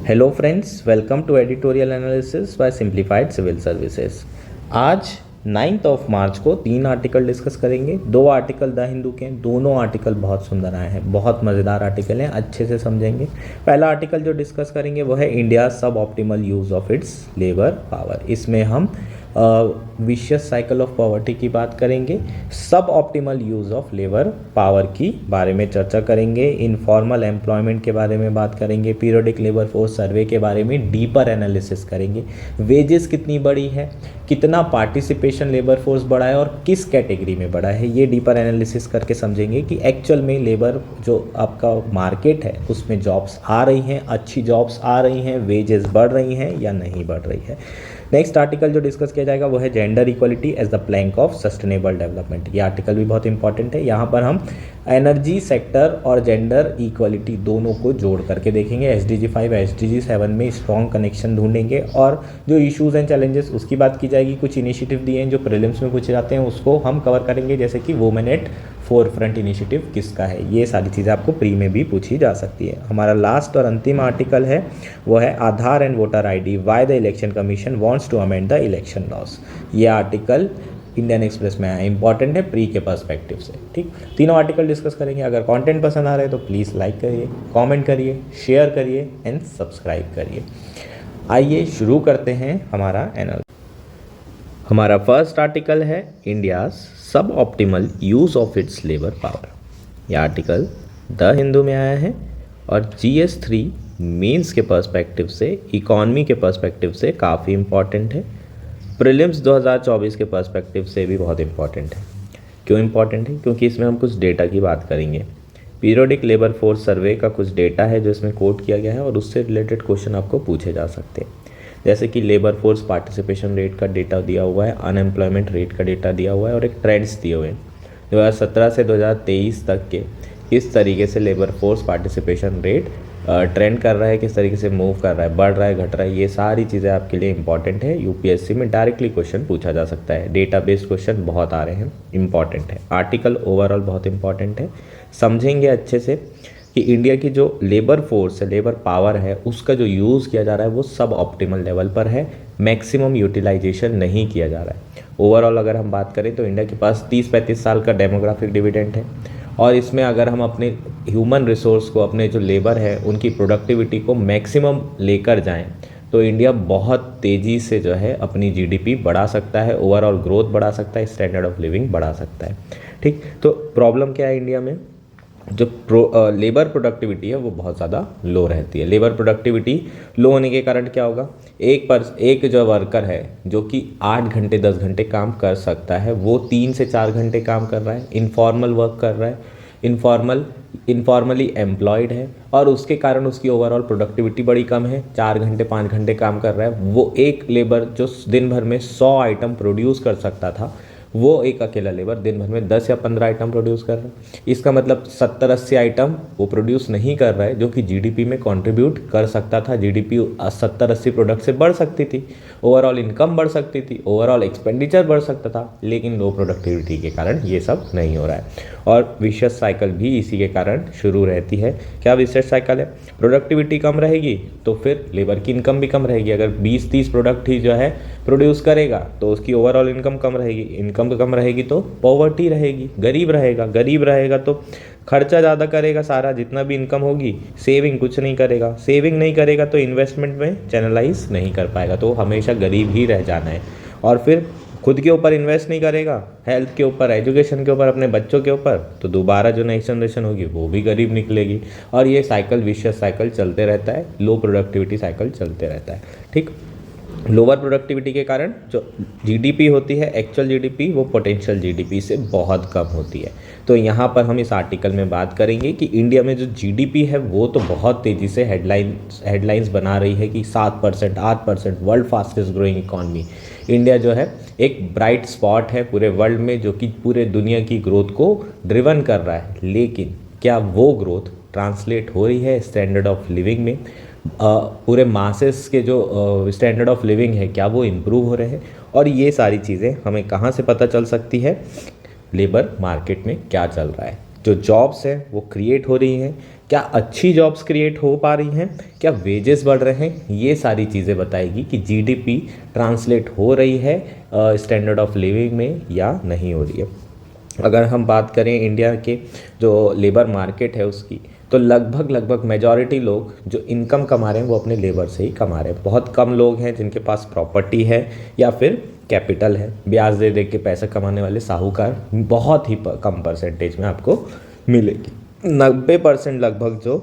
Hello friends, welcome to editorial analysis by simplified civil services. आज 9 मार्च को 3 article discuss करेंगे। 2 article the Hindu के, दोनों आर्टिकल बहुत सुंदर आए हैं, बहुत मज़ेदार आर्टिकल हैं, अच्छे से समझेंगे। पहला आर्टिकल जो डिस्कस करेंगे वो है इंडिया सब optimal use of its labour power. इसमें हम विशियस साइकिल ऑफ पॉवर्टी की बात करेंगे, सब optimal use of labour power की बारे में चर्चा करेंगे, इनफॉर्मल एम्प्लॉयमेंट के बारे में बात करेंगे, पीरियोडिक लेबर फोर्स सर्वे के बारे में डीपर एनालिसिस करेंगे, वेजेस कितनी बढ़ी है, कितना पार्टिसिपेशन लेबर फोर्स बढ़ा है और किस कैटेगरी में बढ़ा है, ये डीपर एनालिसिस करके समझेंगे कि एक्चुअल में लेबर जो आपका मार्केट है उसमें जॉब्स आ रही हैं, अच्छी जॉब्स आ रही हैं, वेजेस बढ़ रही हैं या नहीं बढ़ रही है। नेक्स्ट आर्टिकल जो डिस्कस किया जाएगा वो है gender equality as the plank of sustainable development. ये आर्टिकल भी बहुत इंपॉर्टेंट है। यहाँ पर हम एनर्जी सेक्टर और जेंडर इक्वलिटी दोनों को जोड़ करके देखेंगे। SDG 5 SDG 7 में स्ट्रॉन्ग कनेक्शन ढूंढेंगे और जो इश्यूज एंड चैलेंजेस उसकी बात की जाएगी। कुछ इनिशिएटिव दिए हैं जो प्रीलिम्स में पूछे जाते हैं, उसको हम कवर करेंगे, जैसे कि women at four front initiative किसका है। ये सारी चीज़ें आपको प्री में भी पूछी जा सकती है। हमारा लास्ट और अंतिम आर्टिकल है वो है Aadhaar and voter ID why the election commission wants to amend the election laws. ये आर्टिकल इंडियन एक्सप्रेस में आया, इंपॉर्टेंट है प्री के पर्सपेक्टिव से। ठीक, तीनों आर्टिकल डिस्कस करेंगे। अगर कंटेंट पसंद आ रहा है तो प्लीज़ लाइक करिए, कमेंट करिए, शेयर करिए एंड सब्सक्राइब करिए। आइए शुरू करते हैं हमारा एनालिसिस। हमारा फर्स्ट आर्टिकल है इंडियाज सब optimal use of its labour power. यह आर्टिकल द हिंदू में आया है और GS3 मेंस के पर्सपेक्टिव से, इकॉनमी के पर्सपेक्टिव से काफ़ी इम्पॉर्टेंट है। प्रीलिम्स 2024 के पर्सपेक्टिव से भी बहुत इम्पॉर्टेंट है। क्यों इम्पॉर्टेंट है? क्योंकि इसमें हम कुछ डेटा की बात करेंगे। पीरियोडिक लेबर फोर्स सर्वे का कुछ डेटा है जो इसमें कोट किया गया है और उससे रिलेटेड क्वेश्चन आपको पूछे जा सकते हैं। जैसे कि लेबर फोर्स पार्टिसिपेशन रेट का डेटा दिया हुआ है, अनएम्प्लॉयमेंट रेट का डेटा दिया हुआ है और एक ट्रेंड्स दिए हुए हैं 2017 से 2023 तक के, किस तरीके से labour force participation rate trend कर रहा है, किस तरीके से मूव कर रहा है, बढ़ रहा है, घट रहा है। ये सारी चीज़ें आपके लिए इंपॉर्टेंट है। UPSC में डायरेक्टली क्वेश्चन पूछा जा सकता है। डेटा बेस्ड क्वेश्चन बहुत आ रहे हैं, इंपॉर्टेंट है। आर्टिकल ओवरऑल बहुत इंपॉर्टेंट है। समझेंगे अच्छे से कि इंडिया की जो लेबर फोर्स है, लेबर पावर है, उसका जो यूज़ किया जा रहा है वो सब ऑप्टिमल लेवल पर है, मैक्सिमम यूटिलाइजेशन नहीं किया जा रहा है। ओवरऑल अगर हम बात करें तो इंडिया के पास 30-35 साल का डेमोग्राफिक डिविडेंड है और इसमें अगर हम अपने ह्यूमन रिसोर्स को, अपने जो लेबर है उनकी प्रोडक्टिविटी को मैक्सिमम लेकर जाएं तो इंडिया बहुत तेज़ी से जो है अपनी GDP बढ़ा सकता है, ओवरऑल ग्रोथ बढ़ा सकता है, स्टैंडर्ड ऑफ लिविंग बढ़ा सकता है। ठीक, तो प्रॉब्लम क्या है इंडिया में? जो लेबर प्रोडक्टिविटी है वो बहुत ज़्यादा लो रहती है। लेबर प्रोडक्टिविटी लो होने के कारण क्या होगा? एक जो वर्कर है जो कि 8 घंटे 10 घंटे काम कर सकता है, वो 3 से 4 घंटे काम कर रहा है, इनफॉर्मल वर्क कर रहा है, इनफॉर्मली एम्प्लॉयड है और उसके कारण उसकी ओवरऑल प्रोडक्टिविटी बड़ी कम है। 4 घंटे 5 घंटे काम कर रहा है। वो एक लेबर जो दिन भर में 100 आइटम प्रोड्यूस कर सकता था, वो एक अकेला लेबर दिन भर में 10 या 15 आइटम प्रोड्यूस कर रहा है। इसका मतलब 70-80 आइटम वो प्रोड्यूस नहीं कर रहा है, जो कि GDP में कंट्रीब्यूट कर सकता था। GDP 70-80 प्रोडक्ट से बढ़ सकती थी, ओवरऑल इनकम बढ़ सकती थी, ओवरऑल एक्सपेंडिचर बढ़ सकता था, लेकिन लो प्रोडक्टिविटी के कारण ये सब नहीं हो रहा है। और विशेष साइकिल भी इसी के कारण शुरू रहती है। क्या विशेष साइकिल है? प्रोडक्टिविटी कम रहेगी तो फिर लेबर की इनकम भी कम रहेगी। अगर 20-30 प्रोडक्ट ही जो है प्रोड्यूस करेगा तो उसकी ओवरऑल इनकम कम रहेगी। इनकम कम रहेगी तो पॉवर्टी रहेगी, गरीब रहेगा। गरीब रहेगा तो खर्चा ज़्यादा करेगा, सारा जितना भी इनकम होगी, सेविंग कुछ नहीं करेगा। सेविंग नहीं करेगा तो इन्वेस्टमेंट में चैनलाइज नहीं कर पाएगा, तो हमेशा गरीब ही रह जाना है। और फिर खुद के ऊपर इन्वेस्ट नहीं करेगा, हेल्थ के ऊपर, एजुकेशन के ऊपर, अपने बच्चों के ऊपर, तो दोबारा जो नेक्स्ट जनरेशन होगी वो भी गरीब निकलेगी। और ये साइकिल, विशियस साइकिल चलते रहता है, लो प्रोडक्टिविटी साइकिल चलते रहता है। ठीक, लोअर प्रोडक्टिविटी के कारण जो GDP होती है, एक्चुअल GDP, वो पोटेंशियल GDP से बहुत कम होती है। तो यहाँ पर हम इस आर्टिकल में बात करेंगे कि इंडिया में जो GDP है वो तो बहुत तेज़ी से हेडलाइंस बना रही है कि 7%, 8%, world fastest growing economy. India जो है एक ब्राइट स्पॉट है पूरे वर्ल्ड में, जो कि पूरे दुनिया की ग्रोथ को ड्रिवन कर रहा है। लेकिन क्या वो ग्रोथ ट्रांसलेट हो रही है स्टैंडर्ड ऑफ लिविंग में? पूरे मासेस के जो स्टैंडर्ड ऑफ लिविंग है, क्या वो इम्प्रूव हो रहे हैं? और ये सारी चीज़ें हमें कहाँ से पता चल सकती है? लेबर मार्केट में क्या चल रहा है, जो जॉब्स हैं वो क्रिएट हो रही हैं, क्या अच्छी जॉब्स क्रिएट हो पा रही हैं, क्या वेजेस बढ़ रहे हैं, ये सारी चीज़ें बताएगी कि जीडीपी ट्रांसलेट हो रही है स्टैंडर्ड ऑफ लिविंग में या नहीं हो रही है। अगर हम बात करें इंडिया के जो लेबर मार्केट है उसकी, तो लगभग मेजॉरिटी लोग जो इनकम कमा रहे हैं वो अपने लेबर से ही कमा रहे हैं। बहुत कम लोग हैं जिनके पास प्रॉपर्टी है या फिर कैपिटल है। ब्याज दे दे के पैसा कमाने वाले साहूकार बहुत ही कम परसेंटेज में आपको मिलेगी। 90% लगभग जो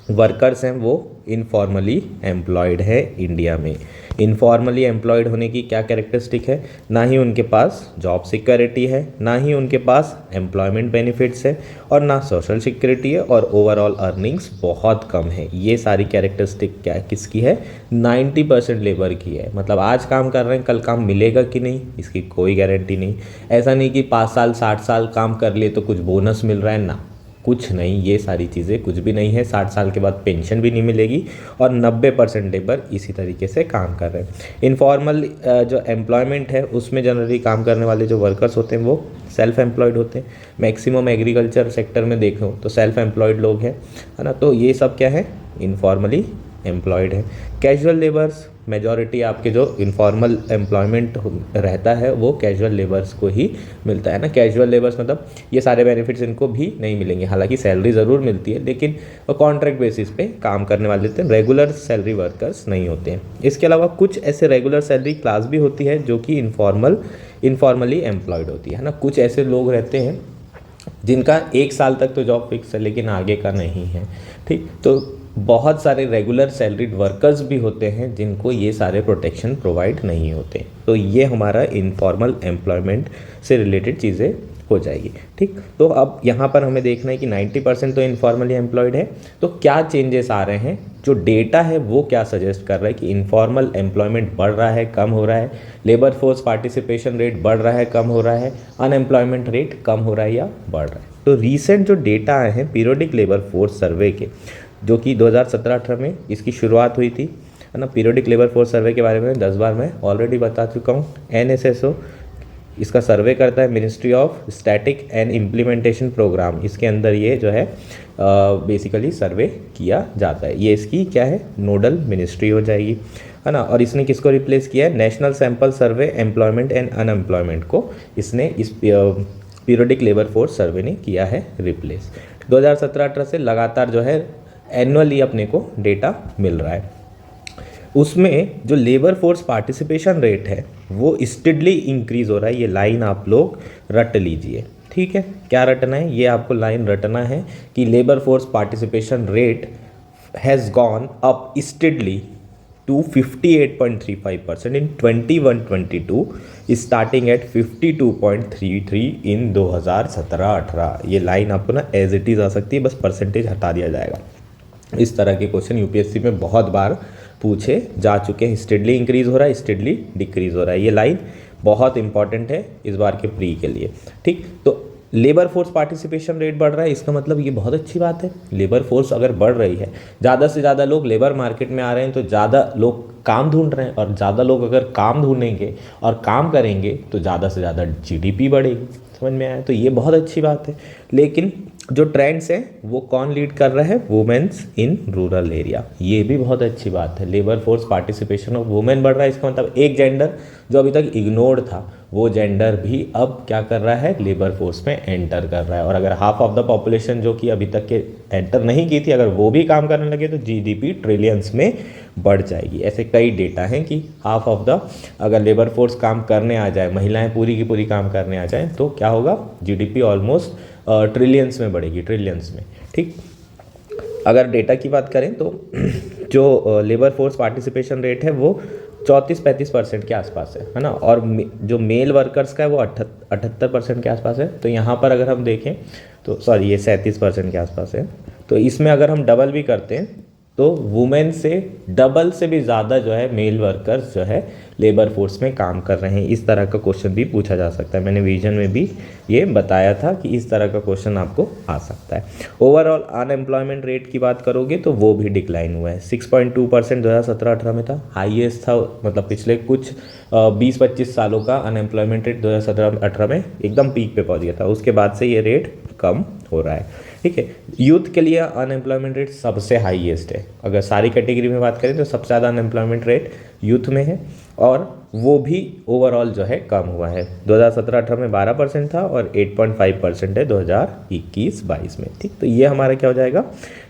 वर्कर्स हैं वो इनफॉर्मली एम्प्लॉयड है इंडिया में। इनफॉर्मली एम्प्लॉयड होने की क्या कैरेक्टरिस्टिक है, ना ही उनके पास जॉब सिक्योरिटी है, ना ही उनके पास एम्प्लॉयमेंट बेनिफिट्स है, और ना सोशल सिक्योरिटी है, और ओवरऑल अर्निंग्स बहुत कम है। ये सारी कैरेक्टरिस्टिक क्या किसकी है, 90% लेबर की है। मतलब आज काम कर रहे हैं, कल काम मिलेगा कि नहीं इसकी कोई गारंटी नहीं। ऐसा नहीं कि 5 साल 60 साल काम कर लिए तो कुछ बोनस मिल रहा है, ना, कुछ नहीं, ये सारी चीज़ें कुछ भी नहीं है। 60 साल के बाद पेंशन भी नहीं मिलेगी, और 90% लेबर इसी तरीके से काम कर रहे हैं। इनफॉर्मल जो एम्प्लॉयमेंट है उसमें जनरली काम करने वाले जो वर्कर्स होते हैं वो सेल्फ एम्प्लॉयड होते हैं। मैक्सिमम एग्रीकल्चर सेक्टर में देखो तो सेल्फ एम्प्लॉयड लोग हैं, है ना। तो ये सब क्या है, इनफॉर्मली एम्प्लॉयड है। कैजुअल लेबर्स, मेजॉरिटी आपके जो इनफॉर्मल एम्प्लॉयमेंट रहता है वो कैजुअल लेबर्स को ही मिलता है ना। कैजुअल लेबर्स मतलब ये सारे बेनिफिट्स इनको भी नहीं मिलेंगे, हालांकि सैलरी ज़रूर मिलती है, लेकिन वो कॉन्ट्रैक्ट बेसिस पे काम करने वाले होते हैं, रेगुलर सैलरी वर्कर्स नहीं होते हैं। इसके अलावा कुछ ऐसे रेगुलर सैलरी क्लास भी होती है जो कि इनफॉर्मली एम्प्लॉयड होती है ना। कुछ ऐसे लोग रहते हैं जिनका 1 साल तक तो जॉब फिक्स है लेकिन आगे का नहीं है, ठीक। तो बहुत सारे रेगुलर सैलरीड वर्कर्स भी होते हैं जिनको ये सारे प्रोटेक्शन प्रोवाइड नहीं होते। तो ये हमारा इनफॉर्मल एम्प्लॉयमेंट से रिलेटेड चीज़ें हो जाएगी, ठीक। तो अब यहाँ पर हमें देखना है कि 90% तो इनफॉर्मली एम्प्लॉयड है, तो क्या चेंजेस आ रहे हैं, जो डेटा है वो क्या सजेस्ट कर रहा है कि इनफॉर्मल एम्प्लॉयमेंट बढ़ रहा है, कम हो रहा है, लेबर फोर्स पार्टिसिपेशन रेट बढ़ रहा है, कम हो रहा है, अनएम्प्लॉयमेंट रेट कम हो रहा है या बढ़ रहा है। तो रीसेंट जो डेटा आए हैं पीरियोडिक लेबर फोर्स सर्वे के, जो कि 2017-18 में इसकी शुरुआत हुई थी, है ना। पीरियोडिक लेबर फोर्स सर्वे के बारे में 10 बार मैं ऑलरेडी बता चुका हूँ। NSSO इसका सर्वे करता है, ministry of static and implementation programme, इसके अंदर ये जो है बेसिकली सर्वे किया जाता है। ये इसकी क्या है, नोडल मिनिस्ट्री हो जाएगी, है ना। और इसने किसको रिप्लेस किया है, national sample survey employment and unemployment को इसने इस पीरियोडिक लेबर फोर्स सर्वे ने किया है रिप्लेस। 2017-18 से लगातार जो है एनुअली अपने को डेटा मिल रहा है। उसमें जो लेबर फोर्स पार्टिसिपेशन रेट है वो स्टेडली इंक्रीज हो रहा है। ये लाइन आप लोग रट लीजिए, ठीक है। क्या रटना है, ये आपको लाइन रटना है कि labour force participation rate has gone up steadily to 58.35% in 21-22 starting at 52.33 इन 2017-18। ये लाइन आपको ना एज इट इज़ आ सकती है, बस परसेंटेज हटा दिया जाएगा। इस तरह के क्वेश्चन यूपीएससी में बहुत बार पूछे जा चुके हैं। स्टेडली इंक्रीज हो रहा है, स्टेडली डिक्रीज हो रहा है, ये लाइन बहुत इंपॉर्टेंट है इस बार के प्री के लिए, ठीक। तो लेबर फोर्स पार्टिसिपेशन रेट बढ़ रहा है, इसका मतलब ये बहुत अच्छी बात है। लेबर फोर्स अगर बढ़ रही है, ज़्यादा से ज़्यादा लोग लेबर मार्केट में आ रहे हैं, तो ज़्यादा लोग काम ढूंढ रहे हैं, और ज़्यादा लोग अगर काम ढूंढेंगे और काम करेंगे तो ज़्यादा से ज़्यादा जीडीपी बढ़ेगी। समझ में आया, तो ये बहुत अच्छी बात है। लेकिन जो ट्रेंड्स हैं वो कौन लीड कर रहा है, वुमेन्स इन रूरल एरिया, ये भी बहुत अच्छी बात है। Labour force participation of women बढ़ रहा है, इसका मतलब एक जेंडर जो अभी तक इग्नोर्ड था वो जेंडर भी अब क्या कर रहा है, लेबर फोर्स में एंटर कर रहा है। और अगर हाफ ऑफ द पॉपुलेशन जो कि अभी तक के एंटर नहीं की थी, अगर वो भी काम करने लगे तो जीडीपी ट्रिलियंस में बढ़ जाएगी। ऐसे कई डेटा हैं कि हाफ ऑफ द अगर लेबर फोर्स काम करने आ जाए, महिलाएं पूरी की पूरी काम करने आ जाएं, तो क्या होगा, जीडीपी ऑलमोस्ट ट्रिलियंस में बढ़ेगी, ट्रिलियंस में, ठीक। अगर डेटा की बात करें तो जो लेबर फोर्स पार्टिसिपेशन रेट है वो 34-35% के आसपास है ना। और जो मेल वर्कर्स का है वो 78% के आसपास है। तो यहाँ पर अगर हम देखें तो सॉरी, ये 37% के आसपास है। तो इसमें अगर हम डबल भी करते हैं तो वुमेन से डबल से भी ज़्यादा जो है मेल वर्कर्स जो है लेबर फोर्स में काम कर रहे हैं। इस तरह का क्वेश्चन भी पूछा जा सकता है। मैंने विजन में भी ये बताया था कि इस तरह का क्वेश्चन आपको आ सकता है। ओवरऑल अनएम्प्लॉयमेंट रेट की बात करोगे तो वो भी डिक्लाइन हुआ है। 6.2% 2017-18 में था, हाईएस्ट था, मतलब पिछले कुछ 20-25 सालों का अनएम्प्लॉयमेंट रेट 2017-18 में एकदम पीक पे पहुंच गया था। उसके बाद से ये रेट कम हो रहा है। ठीक है। यूथ के लिए अनएम्प्लॉयमेंट रेट सबसे हाईएस्ट है, अगर सारी कैटेगरी में बात करें तो सबसे ज़्यादा अनएम्प्लॉयमेंट रेट यूथ में है, और वो भी ओवरऑल जो है कम हुआ है। 2017-18 में 12% था और 8.5% है 2021-22 में। ठीक, तो ये हमारा क्या हो जाएगा,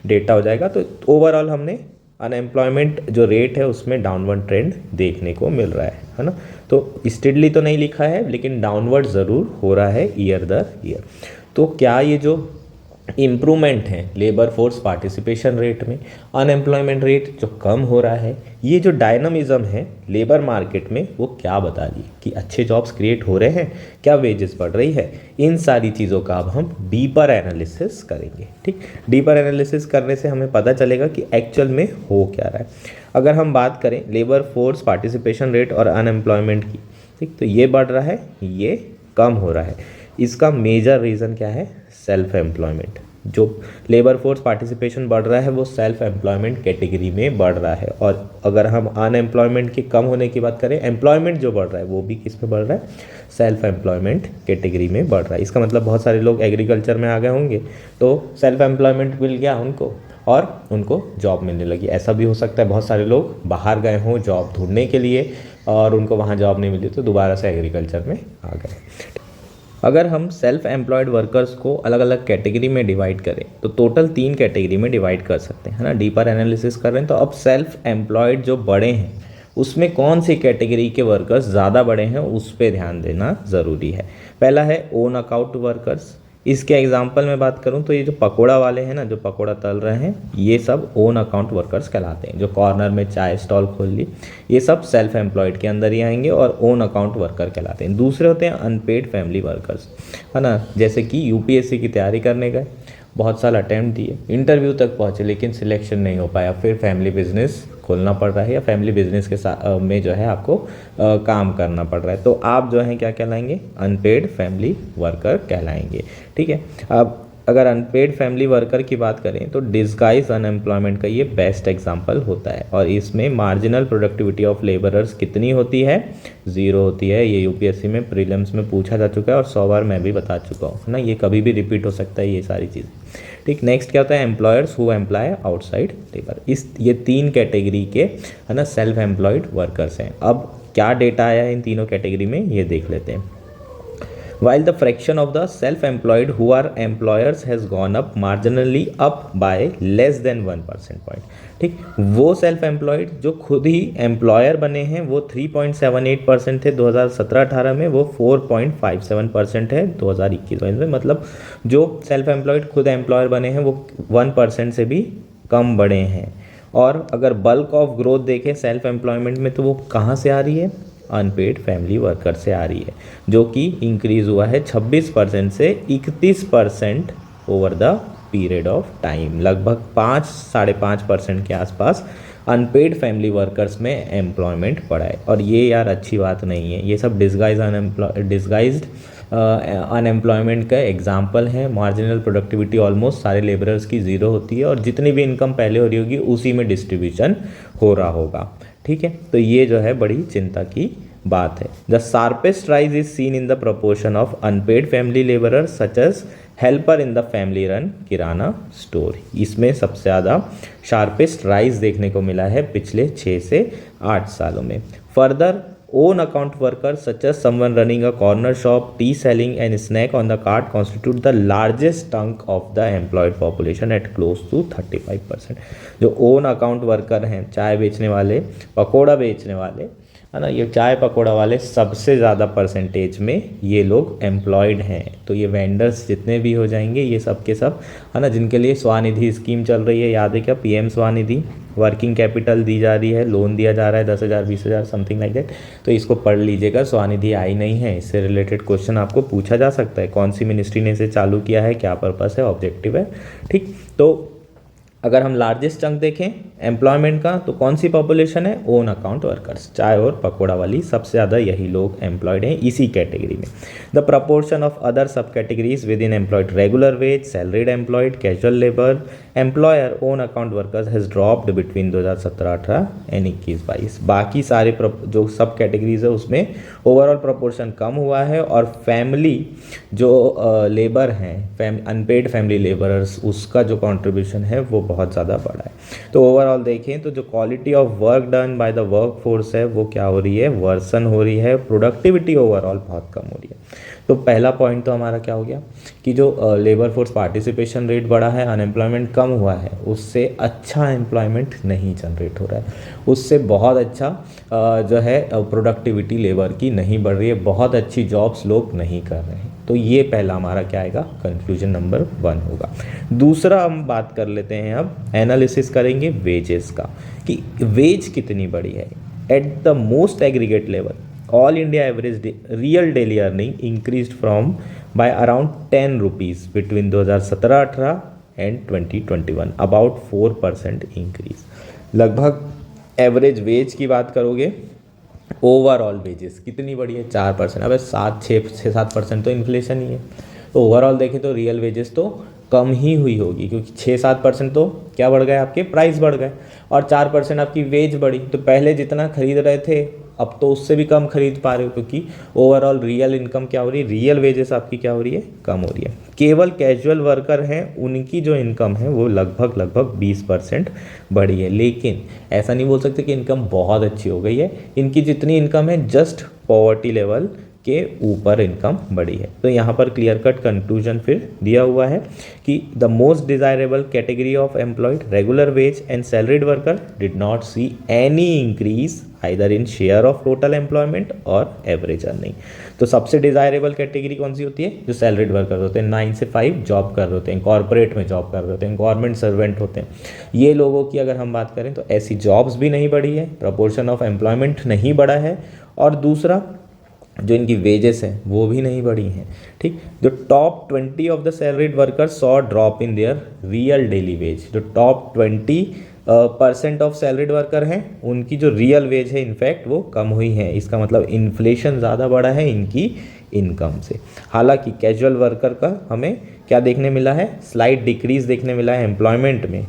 डेटा हो जाएगा। तो ओवरऑल हमने अनएम्प्लॉयमेंट जो रेट है उसमें डाउनवर्ड ट्रेंड देखने को मिल रहा है ना। तो स्टेडली तो नहीं लिखा है लेकिन डाउनवर्ड ज़रूर हो रहा है ईयर दर ईयर। तो क्या ये जो इम्प्रूवमेंट है लेबर फोर्स पार्टिसिपेशन रेट में, अनएम्प्लॉयमेंट रेट जो कम हो रहा है, ये जो डायनामिज्म है लेबर मार्केट में वो क्या बता रही है कि अच्छे जॉब्स क्रिएट हो रहे हैं, क्या वेजेस बढ़ रही है, इन सारी चीज़ों का अब हम डीपर एनालिसिस करेंगे। ठीक, डीपर एनालिसिस करने से हमें पता चलेगा कि एक्चुअल में हो क्या रहा है। अगर हम बात करें लेबर फोर्स पार्टिसिपेशन रेट और अनएम्प्लॉयमेंट की, ठीक, तो ये बढ़ रहा है, ये कम हो रहा है। इसका मेजर रीज़न क्या है, सेल्फ एम्प्लॉयमेंट। जो लेबर फोर्स पार्टिसिपेशन बढ़ रहा है वो सेल्फ एम्प्लॉयमेंट कैटेगरी में बढ़ रहा है, और अगर हम अनएम्प्लॉयमेंट के कम होने की बात करें, एम्प्लॉयमेंट जो बढ़ रहा है वो भी किस में बढ़ रहा है, सेल्फ एम्प्लॉयमेंट कैटेगरी में बढ़ रहा है। इसका मतलब बहुत सारे लोग एग्रीकल्चर में आ गए होंगे तो सेल्फ एम्प्लॉयमेंट मिल गया उनको और उनको जॉब मिलने लगी। ऐसा भी हो सकता है बहुत सारे लोग बाहर गए हों जॉब ढूंढने के लिए और उनको वहाँ जॉब नहीं मिली तो दोबारा से एग्रीकल्चर में आ गए। अगर हम सेल्फ एम्प्लॉयड वर्कर्स को अलग अलग कैटेगरी में डिवाइड करें तो टोटल 3 कैटेगरी में डिवाइड कर सकते हैं, है ना। डीपर एनालिसिस कर रहे हैं तो अब सेल्फ एम्प्लॉयड जो बड़े हैं उसमें कौन सी कैटेगरी के वर्कर्स ज़्यादा बड़े हैं उस पर ध्यान देना ज़रूरी है। पहला है ओन अकाउंट वर्कर्स। इसके एग्जांपल में बात करूं तो ये जो पकोड़ा वाले हैं ना, जो पकोड़ा तल रहे हैं, ये सब ओन अकाउंट वर्कर्स कहलाते हैं। जो कॉर्नर में चाय स्टॉल खोल ली, ये सब सेल्फ एम्प्लॉयड के अंदर ही आएंगे और ओन अकाउंट वर्कर कहलाते हैं। दूसरे होते हैं अनपेड फैमिली वर्कर्स, है ना, जैसे कि यूपीएससी की तैयारी करने गए, बहुत साल अटैम्प्ट दिए, इंटरव्यू तक पहुँचे लेकिन सिलेक्शन नहीं हो पाया, फिर फैमिली बिजनेस खोलना पड़ रहा है या फैमिली बिजनेस के साथ में जो है आपको काम करना पड़ रहा है, तो आप जो हैं क्या कहलाएंगे, अनपेड फैमिली वर्कर कहलाएंगे। ठीक है। अब अगर अनपेड फैमिली वर्कर की बात करें तो डिस्गाइज अनएम्प्लॉयमेंट का ये बेस्ट एग्जांपल होता है, और इसमें मार्जिनल प्रोडक्टिविटी ऑफ लेबरर्स कितनी होती है, 0 होती है। ये यूपीएससी में प्रीलिम्स में पूछा जा चुका है और 100 बार मैं भी बता चुका हूँ, है ना। ये कभी भी रिपीट हो सकता है ये सारी चीज़ें। ठीक, नेक्स्ट क्या होता है, employers who employ outside labour. ये 3 कैटेगरी के, है ना, सेल्फ एम्प्लॉयड वर्कर्स हैं। अब क्या डेटा आया है इन तीनों कैटेगरी में ये देख लेते हैं। While the fraction of the self-employed who are employers has gone up marginally up by less than 1% point। ठीक, वो सेल्फ एम्प्लॉयड जो खुद ही एम्प्लॉयर बने हैं वो 3.78% थे 2017-18 में, वो 4.57% है 2021-22 में। मतलब जो सेल्फ एम्प्लॉयड खुद एम्प्लॉयर बने हैं वो 1% से भी कम बढ़े हैं। और अगर बल्क ऑफ ग्रोथ देखें सेल्फ एम्प्लॉयमेंट में तो वो कहाँ से आ रही है, अनपेड फैमिली वर्कर से आ रही है, जो कि इंक्रीज़ हुआ है 26% से 31% over the period of time. लगभग 5-5.5% के आसपास अनपेड फैमिली वर्कर्स में एम्प्लॉयमेंट पड़ा है। और ये यार अच्छी बात नहीं है, ये सब डिस्गाइज्ड अनएम्प्लॉयमेंट का एग्जाम्पल है। मार्जिनल प्रोडक्टिविटी ऑलमोस्ट सारे लेबरर्स की 0 होती है और जितनी भी इनकम पहले हो रही होगी उसी में डिस्ट्रीब्यूशन हो रहा होगा। ठीक है, तो ये जो है बड़ी चिंता की बात है। The sharpest rise is seen in the proportion of unpaid family labourer such as helper in the family run kirana store. इसमें सबसे ज़्यादा शार्पेस्ट राइज देखने को मिला है पिछले 6 से 8 सालों में। Further own account workers such as someone running a corner shop, tea selling and snack on the cart constitute the largest chunk of the employed population at close to 35%। जो own account worker हैं, चाय बेचने वाले, पकोड़ा बेचने वाले, है ना, ये चाय पकोड़ा वाले सबसे ज़्यादा परसेंटेज में ये लोग एम्प्लॉयड हैं। तो ये वेंडर्स जितने भी हो जाएंगे ये सब के सब, है ना, जिनके लिए स्वानिधि स्कीम चल रही है, याद है क्या, पीएम स्वानिधि, वर्किंग कैपिटल दी जा रही है, लोन दिया जा रहा है 10,000 20,000 समथिंग लाइक दैट। तो इसको पढ़ लीजिएगा, स्वानिधि आई नहीं है, इससे रिलेटेड क्वेश्चन आपको पूछा जा सकता है, कौन सी मिनिस्ट्री ने इसे चालू किया है, क्या पर्पस है, ऑब्जेक्टिव है। ठीक, तो अगर हम लार्जेस्ट चंक देखें एम्प्लॉयमेंट का तो कौन सी पॉपुलेशन है, ओन अकाउंट वर्कर्स, चाय और पकोड़ा वाली, सबसे ज़्यादा यही लोग एम्प्लॉयड हैं इसी कैटेगरी में। The proportion of other sub categories within employed regular wage, salaried employed, casual labour employer own account workers has dropped between 2017-18 and 21-22। बाकी सारे जो सब कैटेगरीज है उसमें ओवरऑल प्रोपोर्शन कम हुआ है, और फैमिली जो लेबर हैं, अनपेड फैमिली लेबरर्स, उसका जो कंट्रीब्यूशन है वो बहुत ज़्यादा बढ़ा है। तो ओवरऑल देखें तो जो quality of work done by the work force है वो क्या हो रही है, वर्सन हो रही है, प्रोडक्टिविटी ओवरऑल बहुत कम हो रही है। तो पहला पॉइंट तो हमारा क्या हो गया कि जो लेबर फोर्स पार्टिसिपेशन रेट बढ़ा है, अनएम्प्लॉयमेंट कम हुआ है, उससे अच्छा एम्प्लॉयमेंट नहीं जनरेट हो रहा है, उससे बहुत अच्छा जो है प्रोडक्टिविटी लेबर की नहीं बढ़ रही है, बहुत अच्छी जॉब्स लोग नहीं कर रहे हैं। तो ये पहला हमारा क्या आएगा, कंक्लूजन नंबर 1 होगा। दूसरा हम बात कर लेते हैं, अब एनालिसिस करेंगे वेजेस का कि वेज कितनी बढ़ी है। At the most aggregate level all India average real daily earning increase from by around 10 rupees between 2017-18 and 2021, about 4% increase. लगभग एवरेज वेज की बात करोगे, ओवरऑल वेजेस कितनी बढ़ी है, 4%। अब 7-6-7% तो इन्फ्लेशन ही है, तो ओवरऑल देखें तो रियल वेजेस तो कम ही हुई होगी, क्योंकि 6-7% तो क्या बढ़ गए, आपके प्राइस बढ़ गए, और 4% आपकी वेज बढ़ी। तो पहले जितना खरीद रहे थे अब तो उससे भी कम खरीद पा रहे हो, क्योंकि ओवरऑल रियल इनकम क्या हो रही है, रियल वेजेस आपकी क्या हो रही है, कम हो रही है। केवल कैजुअल वर्कर हैं, उनकी जो इनकम है वो लगभग 20% बढ़ी है, लेकिन ऐसा नहीं बोल सकते कि इनकम बहुत अच्छी हो गई है। इनकी जितनी इनकम है जस्ट पॉवर्टी लेवल के ऊपर इनकम बढ़ी है। तो यहाँ पर क्लियर कट कंक्लूजन फिर दिया हुआ है कि the most desirable category of employed regular wage and salaried worker did not see any increase either in share of total employment और एवरेज अर्निंग। तो सबसे डिजायरेबल कैटेगरी कौन सी होती है, जो सैलरीड वर्कर होते हैं, 9 से 5 जॉब कर रहे होते हैं, कॉर्पोरेट में जॉब कर रहे होते हैं, गवर्नमेंट सर्वेंट होते हैं। ये लोगों की अगर हम बात करें तो ऐसी जॉब्स भी नहीं बढ़ी है, प्रपोर्शन ऑफ एम्प्लॉयमेंट नहीं बढ़ा है, और दूसरा जो इनकी वेजेस हैं वो भी नहीं बढ़ी हैं। ठीक, जो top 20 of the salaried workers saw drop in their real daily veg. जो टॉप 20% ऑफ सैलरीड वर्कर हैं उनकी जो रियल वेज है इनफैक्ट वो कम हुई है। इसका मतलब इन्फ्लेशन ज़्यादा बढ़ा है इनकी इनकम से। हालांकि कैजुअल वर्कर का हमें क्या देखने मिला है, स्लाइट डिक्रीज देखने मिला है एम्प्लॉयमेंट में,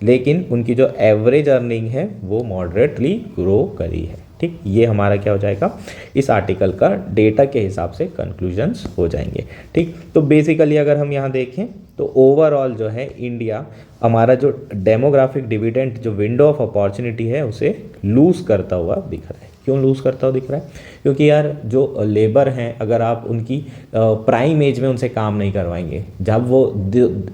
लेकिन उनकी जो एवरेज अर्निंग है वो मॉडरेटली ग्रो करी है। ठीक, ये हमारा क्या हो जाएगा, इस आर्टिकल का डेटा के हिसाब से कंक्लूजन्स हो जाएंगे। ठीक, तो बेसिकली अगर हम यहाँ देखें तो ओवरऑल जो है इंडिया हमारा जो डेमोग्राफिक डिविडेंड, जो विंडो ऑफ अपॉर्चुनिटी है, उसे लूज़ करता हुआ दिख रहा है। क्यों लूज़ करता हुआ दिख रहा है, क्योंकि यार जो लेबर हैं अगर आप उनकी प्राइम एज में उनसे काम नहीं करवाएंगे, जब वो